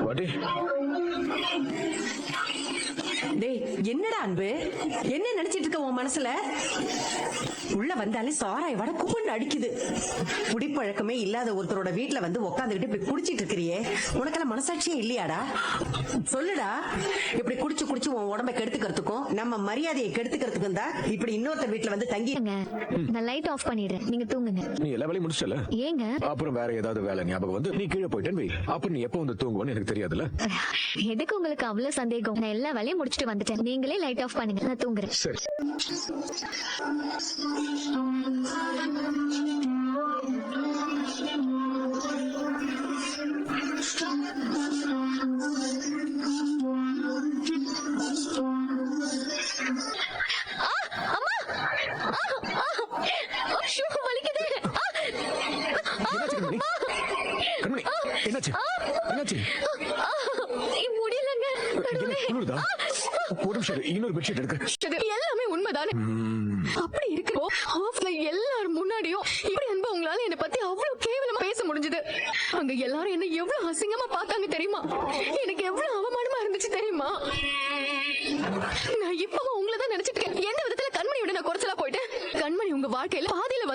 வாடி. டேய், என்னடா அன்பு, என்ன நினைச்சிட்டு இருக்க உன் மனசுல? உள்ள வந்தாலே சாராய வட குப்புன்னு அடிக்குது. குடிப்பழக்கமே இல்லாத ஒருத்தரோட வீட்டுல வந்து உக்காந்துக்கிட்டு இப்படி குடிச்சிட்டு இருக்கிறியே, உனக்கெல்லாம் மனசாட்சியே இல்லையாடா? சொல்லுடா. இப்படி குடிச்சு குடிச்சு உன் உடம்ப கெடுத்துக்கிறதுக்கும் நம்ம மரியாதையை கெடுத்துக்கிறதுக்கும் தான் இப்படி இன்னொருத்தர் வீட்டுல வந்து தங்கி. நான் லைட் ஆஃப் பண்ணிடுறேன், நீங்க தூங்குங்க. நீ எல்லா வேலையும் முடிச்சல? ஏங்க? அப்புறம் வேற ஏதாவது வேலை ஞாபகம் வந்து நீ கீழே போயிட்டேன்னு வை. அப்புறம் நீ எப்ப வந்து தூங்குவன்னு எனக்கு தெரியாதுல்ல. எதுக்கு உங்களுக்கு அவ்வளவு சந்தேகம்? நான் எல்லா வேலையும் முடிச்சுட்டு வந்துட்டேன். நீங்களே லைட் ஆஃப் பண்ணுங்க, நான் தூங்குறேன். சரி. என்னாச்சு? என்னாச்சு? முடியலங்க. இன்னொரு பெட்ஷீட் எடுக்க. எல்லாமே உண்மைதானே? அப்படி இருக்கிறோ ஆஃப்ல எல்லாரும் முன்னாடியும் இப்படி அன்பு உங்களால என்ன பத்தி அவ்வளவு கேவலமா பேச முடிஞ்சது. அங்க எல்லாரும் என்ன எவ்வளவு அசிங்கமா பார்த்தாங்க தெரியுமா? எனக்கு எவ்வளவு அவமானமா இருந்துச்சு தெரியுமா? நான் இப்பவும் உங்களை தான் நினைச்சிட்டு இருக்கேன். எந்த விதத்துல கண்மணியோட நான் குறைச்சலா போயிட்டேன்? கண்மணி உங்க வாழ்க்கையில பாதியில வந்து